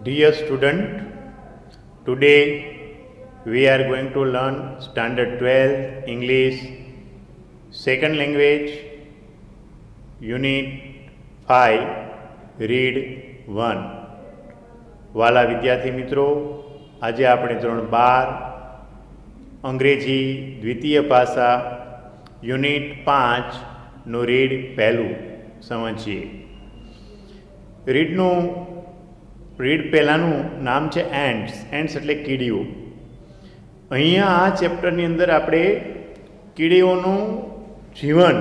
Dear student, today we are going to learn Standard 12 English Second Language Unit 5 Read 1. વાલા વિદ્યાર્થી મિત્રો, આજે આપણે ધોરણ 12 અંગ્રેજી દ્વિતીય ભાષા યુનિટ 5નું રીડ પહેલું સમજીએ. રીડ પહેલાંનું નામ છે એન્ટ્સ. એન્ટ્સ એટલે કીડીઓ. અહીંયા આ ચેપ્ટરની અંદર આપણે કીડીઓનું જીવન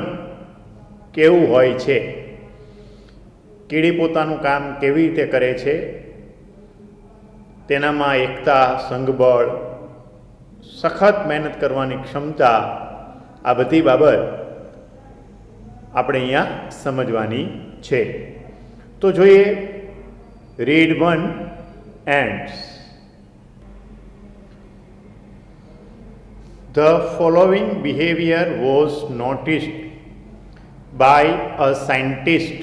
કેવું હોય છે, કીડી પોતાનું કામ કેવી રીતે કરે છે, તેનામાં એકતા, સંઘબળ, સખત મહેનત કરવાની ક્ષમતા, આ બધી બાબત આપણે અહીંયા સમજવાની છે. તો જોઈએ read 1 ants. The following behavior was noticed by a scientist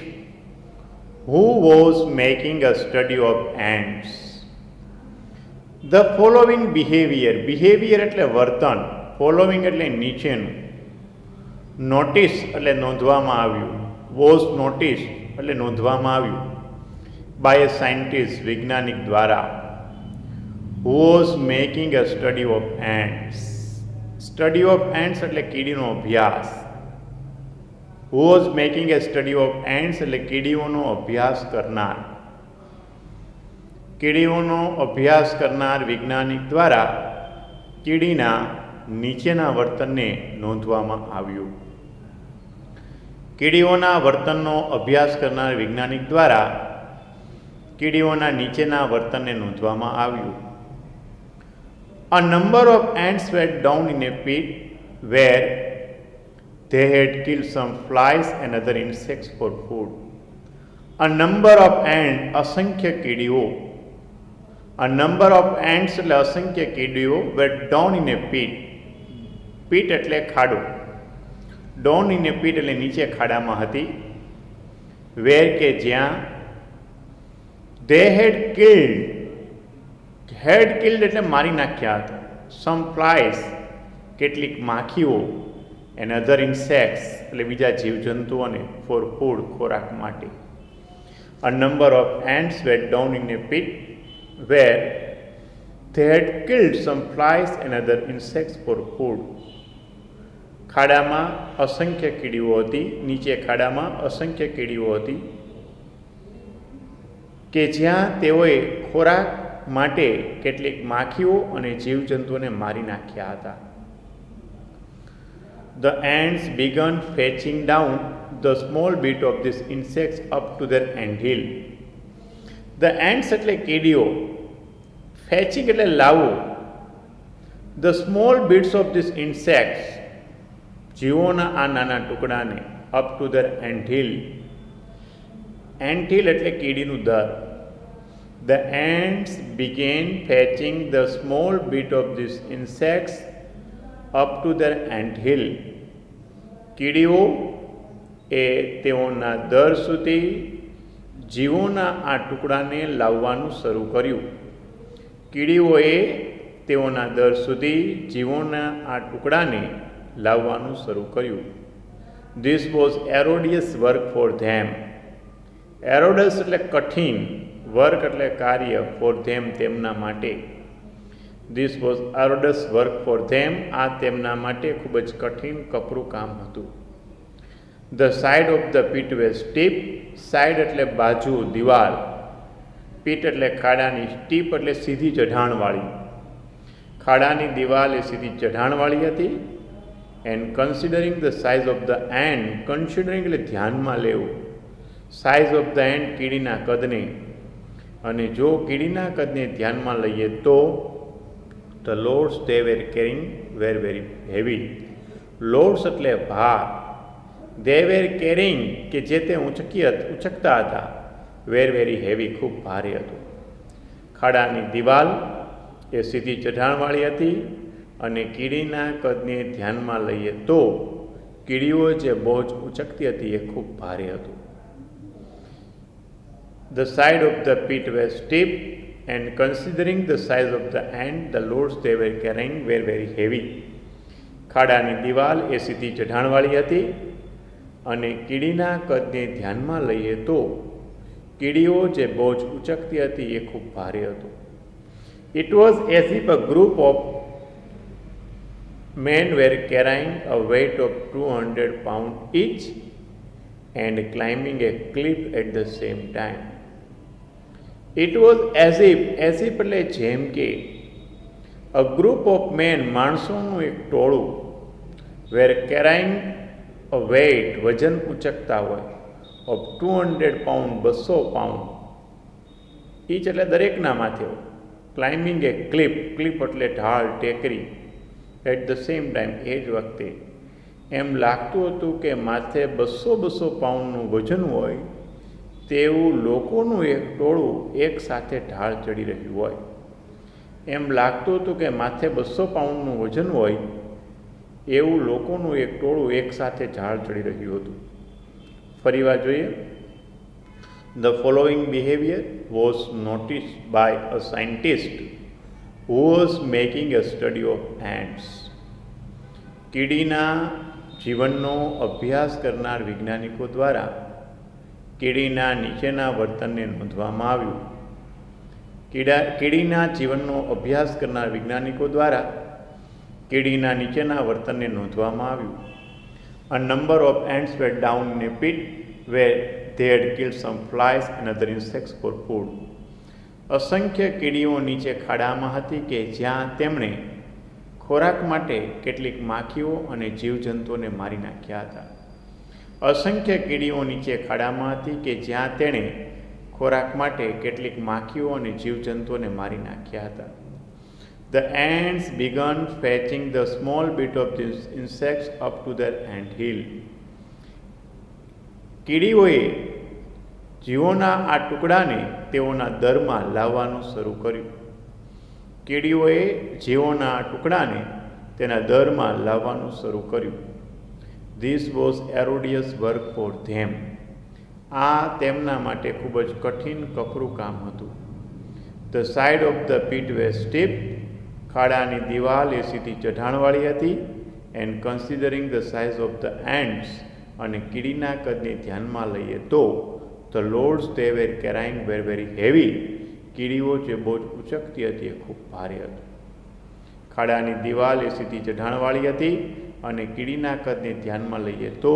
who was making a study of ants. The following behavior એટલે વર્તન, following એટલે નીચેનું, નોટિસ એટલે નોંધવામાં આવ્યું, was noticed એટલે નોંધવામાં આવ્યું, by a scientist વૈજ્ઞાનિક દ્વારા, who was making a study of ants. Study of ants એટલે કીડીનો અભ્યાસ. Who was making a study of ants એટલે કીડીઓનો અભ્યાસ કરનાર. કીડીઓનો અભ્યાસ કરનાર વૈજ્ઞાનિક દ્વારા કીડીના નીચેના વર્તનને નોંધવામાં આવ્યું. કીડીઓના વર્તનનો અભ્યાસ કરનાર વૈજ્ઞાનિક દ્વારા કીડીઓના નીચેના વર્તનને નોંધવામાં આવ્યું. A number of ants were down in a pit where they had killed some flies and other insects for food. A number of ants, અસંખ્ય કીડીઓ. A number of ants એટલે અસંખ્ય કીડીઓ were down in a pit. pit એટલે ખાડો. down in a pit એટલે નીચે ખાડામાં હતી. where કે જ્યાં they had killed એટલે મારી નાખ્યા હતા. some flies કેટલીક માખીઓ and other insects એટલે બીજા જીવજંતુઓને for food ખોરાક માટે. A number of ants were down in a pit where they had killed some flies and other insects for food. ખાડામાં અસંખ્ય કીડીઓ હતી, નીચે ખાડામાં અસંખ્ય કીડીઓ હતી કે જ્યાં તેઓએ ખોરાક માટે કેટલીક માખીઓ અને જીવજંતુઓને મારી નાખ્યા હતા. The ants began fetching down the small bit of these insects up to their anthill. The ants એટલે કીડીઓ, fetching એટલે લાવવું, the small bits of these insects જીવોના આ નાના ટુકડાને up to their anthill. anthill એટલે કીડીનું દર. The ants began fetching the small bit of these insects up to their anthill. કીડીઓ એ તેઓના દર સુધી જીવોના આ ટુકડાને લાવવાનું શરૂ કર્યું. કીડીઓએ તેઓના દર સુધી જીવોના આ ટુકડાને લાવવાનું શરૂ કર્યું. This was arduous work for them. Arduous એટલે કઠિન, વર્ક એટલે કાર્ય, for them તેમના માટે. This was arduous work for them. આ તેમના માટે ખૂબ જ કઠિન કપરું કામ હતું. The side of the pit was steep. Side એટલે બાજુ, દિવાલ. પીટ એટલે ખાડાની, સ્ટીપ એટલે સીધી ચઢાણવાળી. ખાડાની દિવાલ એ સીધી ચઢાણવાળી હતી. And considering the size of the and, considering એટલે ધ્યાનમાં લેવું, સાઇઝ ઓફ ધ એન્ડ કીડીના કદને, અને જો કીડીના કદને ધ્યાનમાં લઈએ તો the loads they were carrying were very heavy. Loads એટલે ભાર. they were carrying કે જે તે ઉંચકતા હતા, were very heavy ખૂબ ભારે હતું. ખાડાની દિવાલ એ સીધી ચઢાણવાળી હતી અને કીડીના કદને ધ્યાનમાં લઈએ તો કીડીઓ જે બોજ ઉચકતી હતી એ ખૂબ ભારે હતું. The side of the pit was steep and considering the size of the ant, the loads they were carrying were very heavy. ખાડાની દિવાલ એ સીધી ચઢાણવાળી હતી અને કીડીના કદને ધ્યાનમાં લઈએ તો કીડીઓ જે બોજ ઉચકતી હતી એ ખૂબ ભારે હતું. It was as if a group of men were carrying a weight of 200 pounds each and climbing a cliff at the same time. It was as if એટલે જેમ કે a group of men, માણસોનું એક ટોળું, were carrying a weight, વજન ઉચકતા હોય, of 200 pounds, 200 pounds each એટલે દરેકના માથે હોય. ક્લાઇમ્બિંગ એ ક્લિપ એટલે ઢાળ, ટેકરી. એટ ધ સેમ ટાઈમ એ જ વખતે એમ લાગતું હતું કે માથે 200 પાઉન્ડનું વજન હોય તેવું લોકોનું એક ટોળું એક સાથે ઢાળ ચડી રહ્યું હોય. એમ લાગતું હતું કે માથે 200 પાઉન્ડનું વજન હોય એવું લોકોનું એક ટોળું એક સાથે ઢાળ ચડી રહ્યું હતું. ફરીવાર જોઈએ. The following behavior was noticed by a scientist who was making a study of ants. કીડીના જીવનનો અભ્યાસ કરનાર વૈજ્ઞાનિકો દ્વારા કીડીના નીચેના વર્તનને નોંધવામાં આવ્યું. કીડીના જીવનનો અભ્યાસ કરનાર વૈજ્ઞાનિકો દ્વારા કીડીના નીચેના વર્તનને નોંધવામાં આવ્યું. A number of ants were down in a pit where they had killed some flies and other insects for food. અસંખ્ય કીડીઓ નીચે ખાડામાં હતી કે જ્યાં તેમણે ખોરાક માટે કેટલીક માખીઓ અને જીવજંતુઓને મારી નાખ્યા હતા. અસંખ્ય કીડીઓ નીચે ખાડામાં હતી કે જ્યાં તેણે ખોરાક માટે કેટલીક માખીઓ અને જીવજંતુઓને મારી નાખ્યા હતા. The ants began fetching the small bit of these insects up to their ant hill. કીડીઓએ જીવોના આ ટુકડાને તેઓના દરમાં લાવવાનું શરૂ કર્યું. કીડીઓએ જીવોના આ ટુકડાને તેના દરમાં લાવવાનું શરૂ કર્યું. This was arduous work for them. આ તેમના માટે ખૂબ જ કઠિન કપરું કામ હતું. The side of the pit was steep. ખાડાની દિવાલ એ સીધી ચઢાણવાળી હતી. And considering the size of the ants, અને કીડીના કદને ધ્યાનમાં લઈએ તો the loads they were carrying were very heavy. કીડીઓ જે બોજ ઉચકતી હતી એ ખૂબ ભારે હતી. ખાડાની દિવાલ એ સીધી ચઢાણવાળી હતી અને કીડીના કદને ધ્યાનમાં લઈએ તો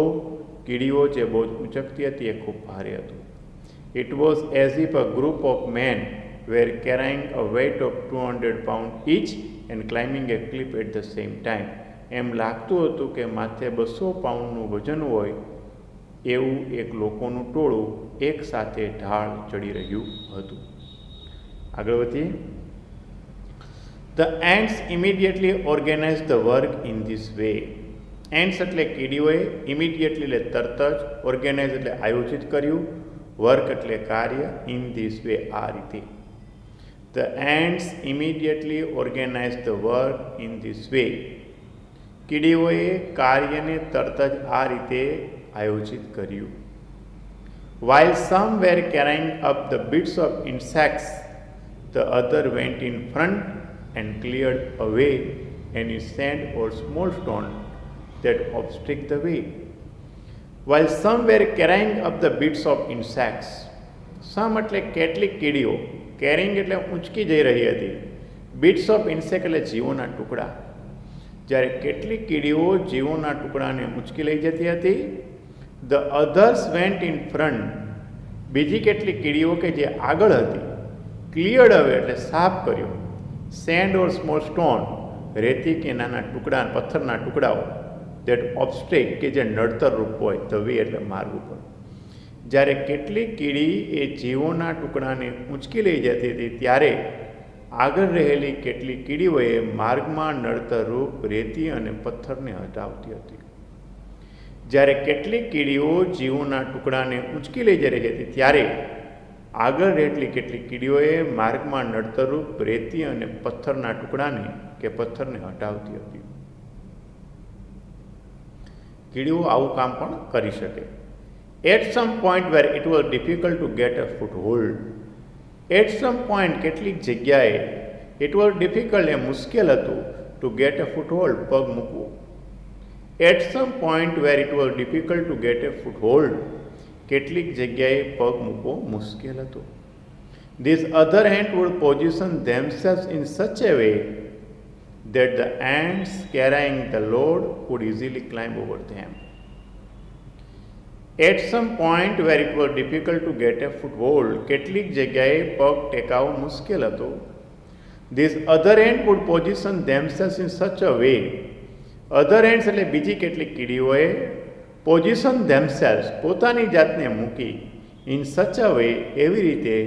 કીડીઓ જે બોજ ઉચકતી હતી એ ખૂબ ભારે હતું. It was as if a group of men were carrying a weight of 200 pounds each and climbing a cliff at the same time. એમ લાગતું હતું કે માથે 200 પાઉન્ડનું વજન હોય એવું એક લોકોનું ટોળું એક સાથે ઢાળ ચડી રહ્યું હતું. આગળ વધીએ. The ants immediately organized the work in this way. Ants એટલે કીડીઓએ, immediately એટલે તરત જ, organize એટલે આયોજિત કર્યું, work એટલે કાર્ય, in this way આ રીતે. The ants immediately organized the work in this way. કીડીઓએ કાર્યને તરત જ આ રીતે આયોજિત કર્યું. While some were carrying up the bits of insects, the other went in front and cleared away any sand or small stone that obstruct the way. While some were carrying up the bits of insects, some એટલે કેટલીક કીડીઓ, carrying એટલે ઊંચકી જઈ રહી હતી, bits of insect એટલે જીવોના ટુકડા. જ્યારે કેટલીક કીડીઓ જીવોના ટુકડાને ઊંચકી લઈ જતી હતી, the others went in front, બીજી કેટલીક કીડીઓ કે જે આગળ હતી, cleared away એટલે સાફ કર્યો, sand or small stone રેતી કે નાના ટુકડા, પથ્થરના ટુકડાઓ, that obstruct કે જે નડતર રૂપ હોય, the way એટલે માર્ગ ઉપર. જ્યારે કેટલીક કીડી એ જીવોના ટુકડાને ઊંચકી લઈ જતી હતી ત્યારે આગળ રહેલી કેટલીક કીડીઓએ માર્ગમાં નડતરરૂપ રેતી અને પથ્થરને હટાવતી હતી. જ્યારે કેટલીક કીડીઓ જીવોના ટુકડાને ઊંચકી લઈ જઈ રહી હતી ત્યારે આગળ રહેલી કેટલીક કીડીઓએ માર્ગમાં નડતરરૂપ રેતી અને પથ્થરના ટુકડાને કે પથ્થરને હટાવતી હતી. કીડીઓ આવું કામ પણ કરી શકે. At some point where it was difficult to get a foothold, at some point કેટલીક જગ્યાએ ઇટ વોઝ ડિફિકલ્ટ એ મુશ્કેલ હતું ટુ ગેટ એ ફૂટહોલ્ડ પગ મૂકવો. At some point where it was difficult to get a foothold કેટલીક જગ્યાએ પગ મૂકવો મુશ્કેલ હતો. This other hand would position themselves in such a way that the ants carrying the load could easily climb over them. At some point where it was difficult to get a foothold, કેટલીક જગ્યાએ પગ ટેકાવો મુશ્કેલ હતો. This other ant would position themselves in such a way. Other ants એટલે બીજી કેટલીક કીડીઓએ position themselves પોતાની જાતને મૂકી in such a way એવી રીતે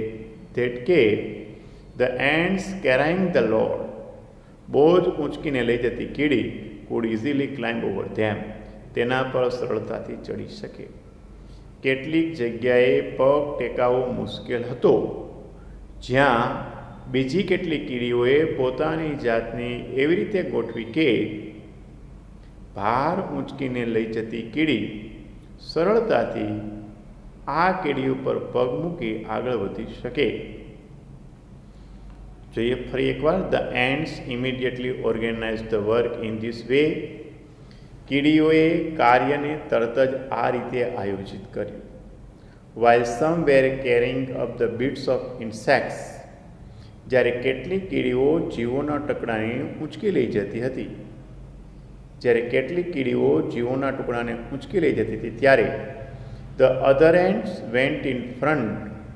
that કે the ants carrying the load બોજ ઊંચકીને લઈ જતી કીડી કુડ ઇઝીલી ક્લાઇમ્બ ઓવર ધેમ તેના પર સરળતાથી ચડી શકે. કેટલીક જગ્યાએ પગ ટેકાવો મુશ્કેલ હતો જ્યાં બીજી કેટલીક કીડીઓએ પોતાની જાતને એવી રીતે ગોઠવી કે ભાર ઊંચકીને લઈ જતી કીડી સરળતાથી આ કીડી ઉપર પગ મૂકી આગળ વધી શકે. જોઈએ ફરી એકવાર. The ants immediately organise the work in this way. કીડીઓએ કાર્યને તરત જ આ રીતે આયોજિત કર્યું. While some were carrying up the bits of insects. જ્યારે કેટલીક કીડીઓ જીવોના ટુકડાને ઊંચકી લઈ જતી હતી ત્યારે the other ants went in front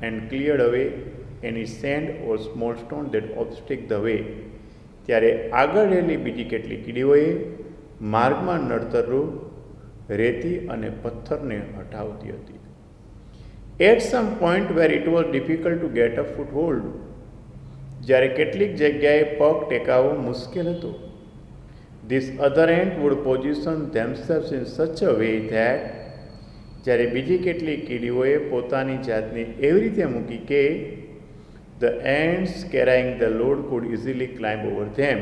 and cleared away any sand or small stone that obstruct the way. ત્યારે આગળ રહેલી બીજી કેટલી કીડીઓએ માર્ગમાં નડતરરૂપ રેતી અને પથ્થરને હટાવતી હતી. At some point where it was difficult to get a foothold. જ્યારે કેટલીક જગ્યાએ પગ ટેકાવો મુશ્કેલ હતો. This other ant would position themselves in such a way that. જ્યારે બીજી કેટલીક કીડીઓએ પોતાની જાતને એવી રીતે મૂકી કે the ants carrying the load could easily climb over them.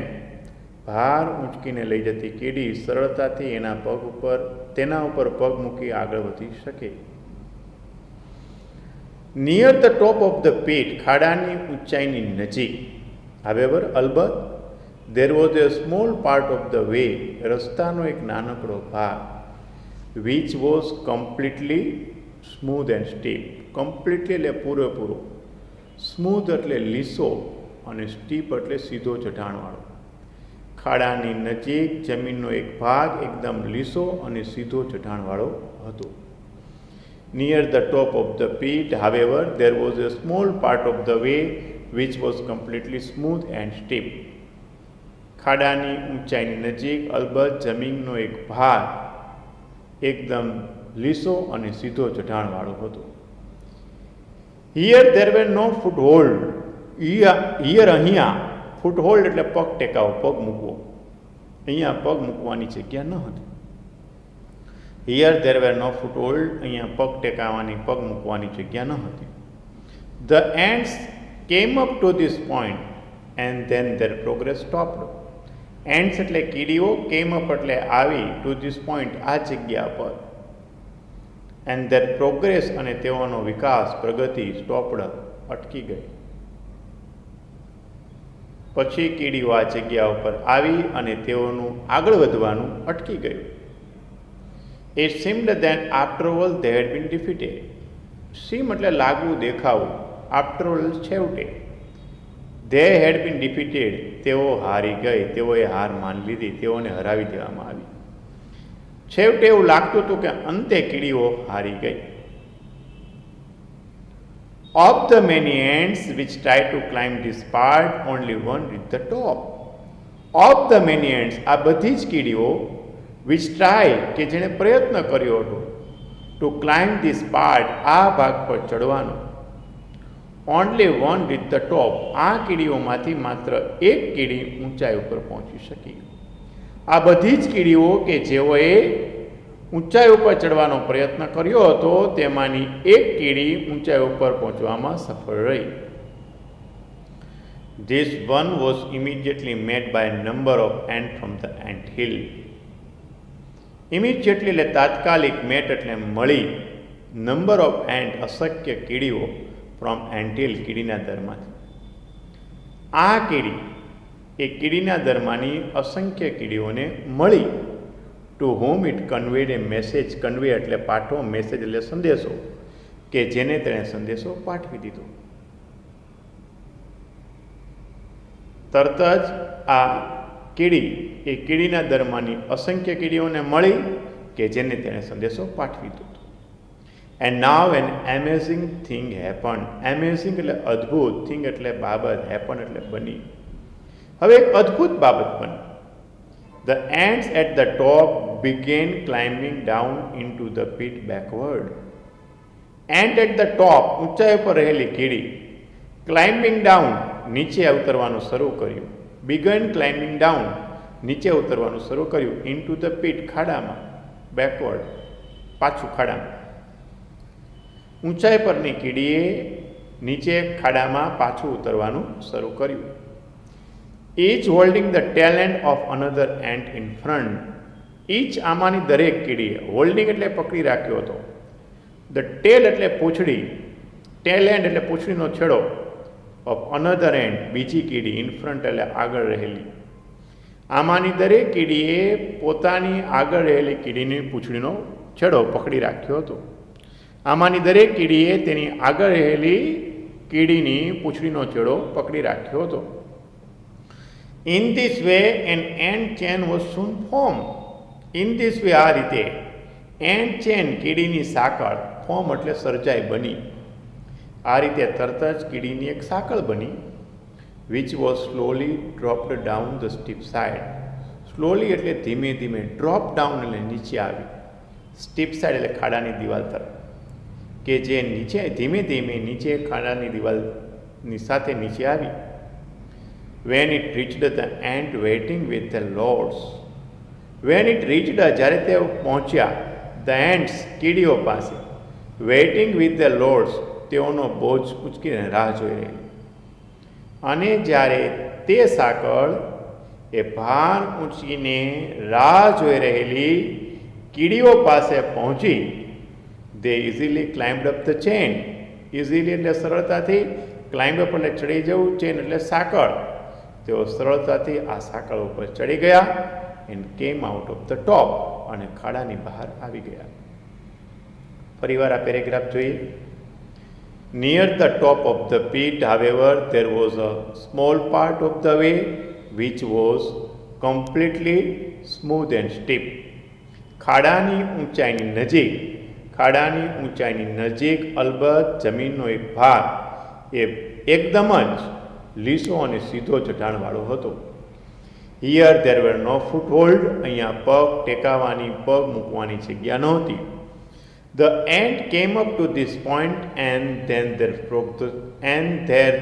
ભાર ઊંચકીને લઈ જતી કીડી સરળતાથી તેના ઉપર પગ મૂકી આગળ વધી શકે. Near the top of the pit. ખાડાની ઊંચાઈની નજીક. હાવેવર અલબત્ત there was a small part of the way. રસ્તાનો એક નાનકડો ભાગ which was completely smooth and steep. completely એટલે પૂરેપૂરો. સ્મૂધ એટલે લીસો અને સ્ટીપ એટલે સીધો ચઢાણવાળો. ખાડાની નજીક જમીનનો એક ભાગ એકદમ લીસો અને સીધો ચઢાણવાળો હતો. Near the top of the pit however there was a small part of the way which was completely smooth and steep. ખાડાની ઊંચાઈની નજીક અલબત્ત જમીનનો એક ભાગ એકદમ લીસો અને સીધો ચઢાણવાળો હતો. Here there were no foothold. અહીંયા ફૂટહોલ્ડ એટલે પગ ટેકાવો, પગ મૂકવો. અહીંયા પગ મૂકવાની જગ્યા ન હતી. Here there were no foothold. અહીંયા પગ ટેકાવાની, પગ મૂકવાની જગ્યા ન હતી. The ants came up to this point and then their progress stopped. Ants એટલે કીડીઓ, કેમ અપ એટલે આવી, ટુ ધીસ પોઈન્ટ આ જગ્યા પર, એન્ડ ધેર પ્રોગ્રેસ અને તેઓનો વિકાસ, પ્રગતિ, સ્ટોપ્ડ અટકી ગઈ. પછી કીડીઓ આ જગ્યા ઉપર આવી અને તેઓનું આગળ વધવાનું અટકી ગયું. It seemed that after all they had been defeated. Seem એટલે લાગવું, દેખાવું. After all છેવટે. They had been defeated. તેઓ હારી ગઈ, તેઓએ હાર માની લીધી, તેઓને હરાવી દેવામાં આવી. છેવટે એવું લાગતું હતું કે અંતે કીડીઓ હારી ગઈ. Of the many ants which tried to climb this part, only one reached the top. Of the many ants, આ બધી જ કીડીઓ which try કે જેણે પ્રયત્ન કર્યો હતો to climb this part, આ ભાગ પર ચડવાનો, only one reached the top. આ કીડીઓમાંથી માત્ર એક કીડી ઊંચાઈ ઉપર પહોંચી શકી. આ બધી જ કીડીઓ કે જેઓએ ઊંચાઈ ઉપર ચડવાનો પ્રયત્ન કર્યો હતો તેમાંની એક કીડી ઊંચાઈ ઉપર પહોંચવામાં સફળ રહી. This one was immediately met by a number of ants from the ant hill. Immediately એટલે તાત્કાલિક, met એટલે મળી, નંબર ઓફ એન્ટ અશક્ય કીડીઓ ફ્રોમ એન્ટિલ, કીડીના દરમાંથી. આ કીડી એ કીડીના દરમાંની અસંખ્ય કીડીઓને મળી. To home it conveyed a message. Convey એટલે પાઠવો, મેસેજ એટલે સંદેશો, કે જેને તેણે સંદેશો પાઠવી દીધો. તરત જ આ કીડી એ કીડીના દરમાંની અસંખ્ય કીડીઓને મળી કે જેને તેણે સંદેશો પાઠવી દીધો. And now an amazing thing happen. Amazing એટલે અદ્ભુત, થિંગ એટલે બાબત, હેપન એટલે બની. હવે એક અદ્ભુત બાબત બની. The ants at the top began climbing down into the pit backward. Ant at the top, ઊંચાઈ પર રહેલી કીડી, ક્લાઇમ્બિંગ ડાઉન, નીચે ઉતરવાનું શરૂ કર્યું. બિગન ક્લાઇમ્બિંગ ડાઉન, નીચે ઉતરવાનું શરૂ કર્યું. ઇનટુ ધ પીટ, ખાડામાં. બેકવર્ડ, પાછું ખાડામાં. ઊંચાઈ પરની કીડીએ નીચે ખાડામાં પાછું ઉતરવાનું શરૂ કર્યું. each holding the tail end of another ant in front. each, આમાંની દરેક કીડીએ, હોલ્ડિંગ એટલે પકડી રાખ્યો હતો. ધ ટેલ એટલે પૂંછડી, ટેલ એન્ડ એટલે પૂંછડીનો છેડો, ઓફ અનધર એન્ડ, બીજી કીડી, ઇન ફ્રન્ટ એટલે આગળ રહેલી. આમાંની દરેક કીડીએ પોતાની આગળ રહેલી કીડીની પૂંછડીનો છેડો પકડી રાખ્યો હતો. આમાંની દરેક કીડીએ તેની આગળ રહેલી કીડીની પૂંછડીનો છેડો પકડી રાખ્યો હતો. In this way an ant chain was soon form. In this way, આ રીતે, એન્ડ ચેન, કીડીની સાંકળ, ફોર્મ એટલે સર્જાઈ, બની. આ રીતે તરત જ કીડીની એક સાંકળ બની. Which was slowly dropped down the steep side. Slowly એટલે ધીમે ધીમે, ડ્રોપ ડાઉન એટલે નીચે આવી, સ્ટીપ સાઇડ એટલે ખાડાની દિવાલ તરફ, કે જે નીચે ધીમે ધીમે નીચે ખાડાની દિવાલની સાથે નીચે આવી. When it reached the ant waiting with the loads. When it reached, જ્યારે તેઓ પહોંચ્યા, ધ એન્ટ્સ, કીડીઓ પાસે, વેઇટિંગ વિથ ધ લોર્ડ્સ, તેઓનો બોજ ઉચકીને રાહ જોઈ રહી. અને જ્યારે તે સાંકળ એ ભાર ઊંચકીને રાહ જોઈ રહેલી કીડીઓ પાસે પહોંચી, they easily climbed up the chain. easily એટલે સરળતાથી, ક્લાઇમ્બ અપ એટલે ચડી જવું, ચેન એટલે સાંકળ. તેઓ સરળતાથી આ સાંકળ ઉપર ચડી ગયા. And came out of the top, અને ખાડાની બહાર આવી ગયા. ફરીવાર આ પેરેગ્રાફ જોઈએ. Near the top of the pit, however, there was a small part of the way which was completely smooth and steep. ખાડાની ઊંચાઈની નજીક, ખાડાની ઊંચાઈની નજીક અલબત્ત જમીનનો એક ભાગ એ એકદમ જ લીસો અને સીધો ચઢાણવાળો હતો. Here there were no foothold. અહીંયા પગ ટેકાવાની, પગ મૂકવાની જગ્યા નહોતી. ધ એન્ટ કેમ up to this point and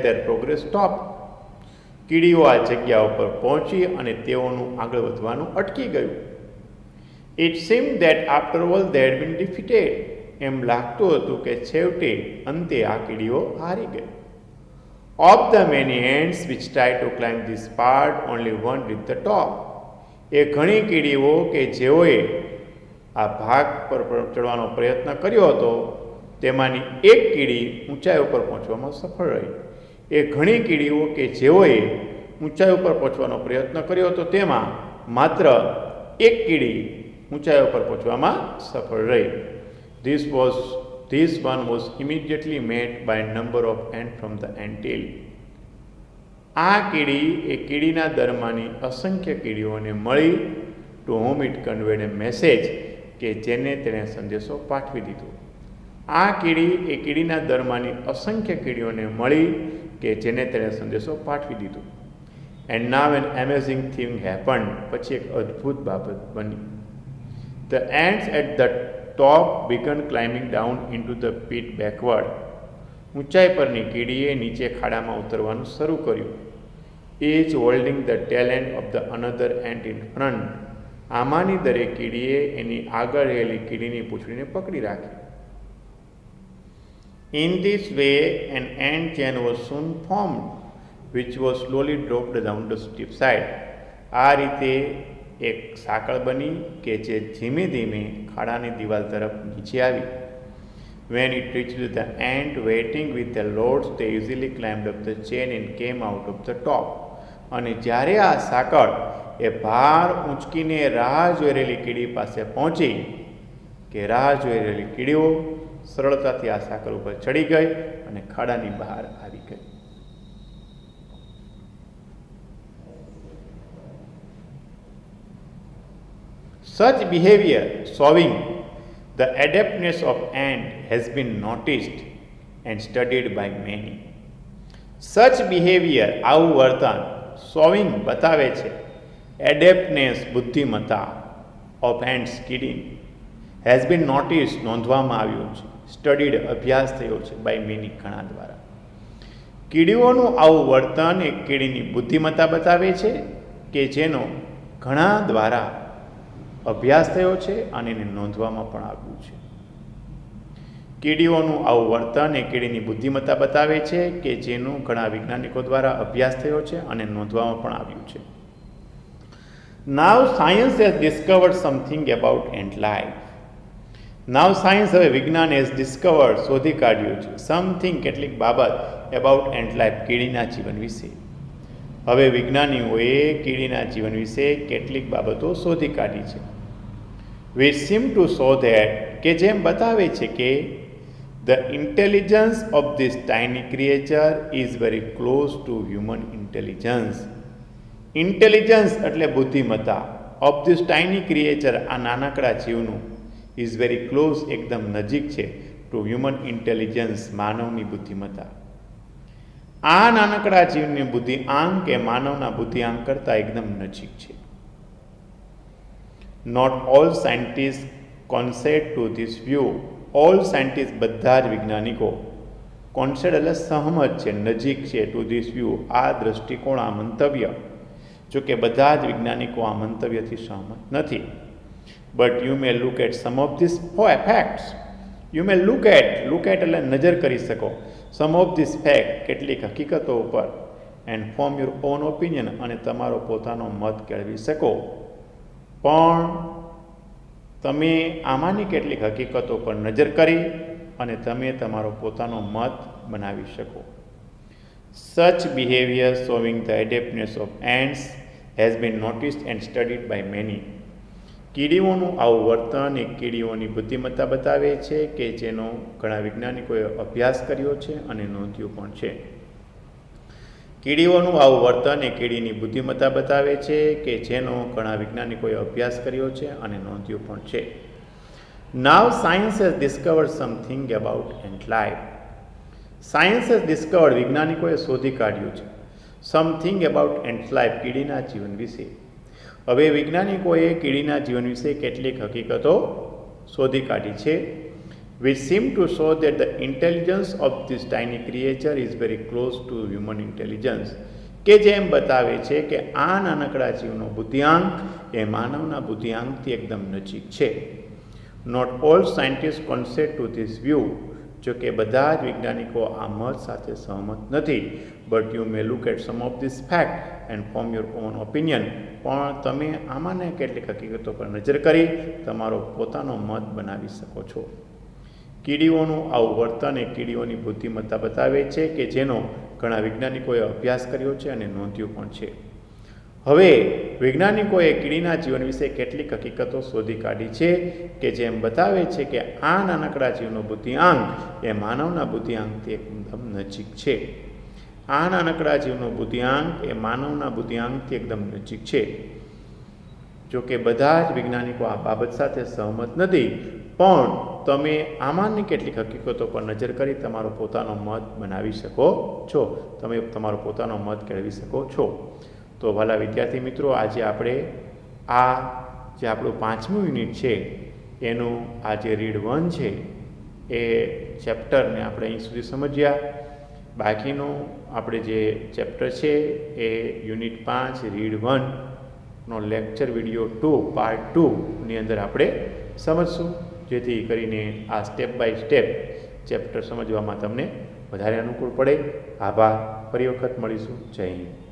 there progress stop. કીડીઓ આ જગ્યા ઉપર પહોંચી અને તેઓનું આગળ વધવાનું અટકી ગયું. It seem that after all they had been defeated. એમ લાગતું હતું કે છેવટે, અંતે આ કીડીઓ હારી ગઈ. Of the many ants which try to climb this part, only one reach the top. એ ઘણી કીડીઓ કે જેઓએ આ ભાગ પર ચડવાનો પ્રયત્ન કર્યો હતો, તેમાંની એક કીડી ઊંચાઈ ઉપર પહોંચવામાં સફળ રહી. એ ઘણી કીડીઓ કે જેઓએ ઊંચાઈ ઉપર પહોંચવાનો પ્રયત્ન કર્યો હતો, તેમાં માત્ર એક કીડી ઊંચાઈ ઉપર પહોંચવામાં સફળ રહી. This one was immediately met by a number of ants from the anthill. આ કીડી એ કીડીના દરમાંની અસંખ્ય કીડીઓને મળી. To home it conveyed a message, કે જેને તેણે સંદેશો પાઠવી દીધો. આ કીડી એ કીડીના દરમાંની અસંખ્ય કીડીઓને મળી કે જેને તેણે સંદેશો પાઠવી દીધો. And now an amazing thing happened. પછી એક અદ્ભુત બાબત બની. The ants at the top began climbing down into the pit backward. ઊંચાઈ પરની કીડીએ નીચે ખાડામાં ઉતરવાનું શરૂ કર્યું. each holding the tail end of the another ant in front. આમાંની દરેક કીડીએ એની આગળ રહેલી કીડીની પૂંછડીને પકડી રાખી. In this way an ant chain was soon formed which was slowly dropped down the steep side. આ રીતે એક સાંકળ બની કે જે ધીમે ધીમે ખાડાની દિવાલ તરફ નીચે આવી. When it reached the ant waiting with the loads, they easily climbed up the chain and came out of the top. અને જ્યારે આ સાંકળ એ ભાર ઊંચકીને રાહ જોઈ રહેલી કીડી પાસે પહોંચી કે રાહ જોઈ રહેલી કીડીઓ સરળતાથી આ સાંકળ ઉપર ચડી ગઈ અને ખાડાની બહાર આવી ગઈ. Such behavior showing the adeptness of ant has been noticed and studied by many. Such behavior, આવું વર્તન, showing બતાવે છે, adeptness બુદ્ધિમત્તા of ants કીડી has been noticed નોંધવામાં આવ્યું છે, studied અભ્યાસ થયો છે by many ઘણા દ્વારા. કીડીઓનું આવું વર્તન એક કીડીની બુદ્ધિમત્તા બતાવે છે કે જેનો ઘણા દ્વારા અભ્યાસ થયો છે અને એને નોંધવામાં પણ આવ્યું છે. કીડીઓનું આવું વર્તન એ કીડીની બુદ્ધિમત્તા બતાવે છે કે જેનો ઘણા વૈજ્ઞાનિકો દ્વારા અભ્યાસ થયો છે અને નોંધવામાં પણ આવ્યું છે. Now science has discovered something about ant life. Now science, હવે વિજ્ઞાન has discovered, શોધી કાઢ્યું છે, something કેટલીક બાબત about ant life, કીડીના જીવન વિશે. હવે વિજ્ઞાનીઓએ કીડીના જીવન વિશે કેટલીક બાબતો શોધી કાઢી છે. which seem to show that, કે જેમ બતાવે છે કે the intelligence of this tiny creature is very close to human intelligence. Intelligence એટલે બુદ્ધિમત્તા, of this tiny creature, આ નાનકડા જીવનું, is very close, એકદમ નજીક છે, to human intelligence, માનવની બુદ્ધિમત્તા. આ નાનકડા જીવની બુદ્ધિઆંક એ માનવના બુદ્ધિઆંક કરતાં એકદમ નજીક છે. Not all scientists concede to this view. All scientists, બધા જ વૈજ્ઞાનિકો, concede એટલે સહમત છે, નજીક છે, to this view, આ દ્રષ્ટિકોણ, આ મંતવ્ય. જો કે બધા જ વૈજ્ઞાનિકો આ મંતવ્યથી સહમત નથી. But you may look at some of these facts. You may look at એટલે નજર કરી શકો, some of these facts, કેટલીક હકીકતો ઉપર, and form your own opinion, અને તમારો પોતાનો મત કેળવી શકો. પણ તમે આમાંની કેટલીક હકીકતો પર નજર કરી અને તમે તમારો પોતાનો મત બનાવી શકો. Such behavior showing the adeptness of ants has been noticed and studied by many. કીડીઓનું આવું વર્તન એ કીડીઓની બુદ્ધિમત્તા બતાવે છે કે જેનો ઘણા વૈજ્ઞાનિકોએ અભ્યાસ કર્યો છે અને નોંધ્યું પણ છે. કીડીઓનું આવું વર્તન એ કીડીની બુદ્ધિમત્તા બતાવે છે કે જેનો ઘણા વૈજ્ઞાનિકોએ અભ્યાસ કર્યો છે અને નોંધ્યું પણ છે. Now science has discovered something about ant life. Science has discovered, વૈજ્ઞાનિકોએ શોધી કાઢ્યું છે, something about ant life, કીડીના જીવન વિશે. હવે વૈજ્ઞાનિકોએ કીડીના જીવન વિશે કેટલીક હકીકતો શોધી કાઢી છે, which seem to show that the intelligence of this tiny creature is very close to human intelligence, કે જેમ બતાવે છે કે આ નાનકડા જીવનો બુદ્ધિઆંક એ માનવના બુદ્ધિઆંકથી એકદમ નજીક છે. Not all scientists concede to this view. જો કે બધા જ વૈજ્ઞાનિકો આ મત સાથે સહમત નથી. But you may look at some of this fact and form your own opinion. પણ તમે આમાંને કેટલીક હકીકતો પર નજર કરી તમારો પોતાનો મત બનાવી શકો છો. કીડીઓનું આવું વર્તન એ કીડીઓની બુદ્ધિમત્તા બતાવે છે કે જેનો ઘણા વૈજ્ઞાનિકોએ અભ્યાસ કર્યો છે અને નોંધ્યું પણ છે. હવે વૈજ્ઞાનિકોએ કીડીના જીવન વિશે કેટલીક હકીકતો શોધી કાઢી છે કે જેમ બતાવે છે કે આ નાનકડા જીવનો બુદ્ધિઆંક એ માનવના બુદ્ધિઆંકથી એકદમ નજીક છે. આ નાનકડા જીવનો બુદ્ધિઆંક એ માનવના બુદ્ધિઆંકથી એકદમ નજીક છે. જો કે બધા જ વૈજ્ઞાનિકો આ બાબત સાથે સહમત નથી, પણ તમે આમાંની કેટલીક હકીકતો પર નજર કરી તમારો પોતાનો મત બનાવી શકો છો, તમે તમારો પોતાનો મત કેળવી શકો છો. તો ભલા વિદ્યાર્થી મિત્રો, આજે આપણે આ જે આપણું 5મું યુનિટ છે એનું આ જે રીડ 1 છે એ ચેપ્ટરને આપણે અહીં સુધી સમજ્યા. બાકીનું આપણે જે ચેપ્ટર છે એ યુનિટ 5 રીડ 1નો લેક્ચર વિડીયો 2 પાર્ટ 2ની અંદર આપણે સમજશું, જેથી કરીને આ સ્ટેપ બાય સ્ટેપ ચેપ્ટર સમજવામાં તમને વધારે અનુકૂળ પડે. આભાર. ફરી વખત મળીશું. જય હિન્દ.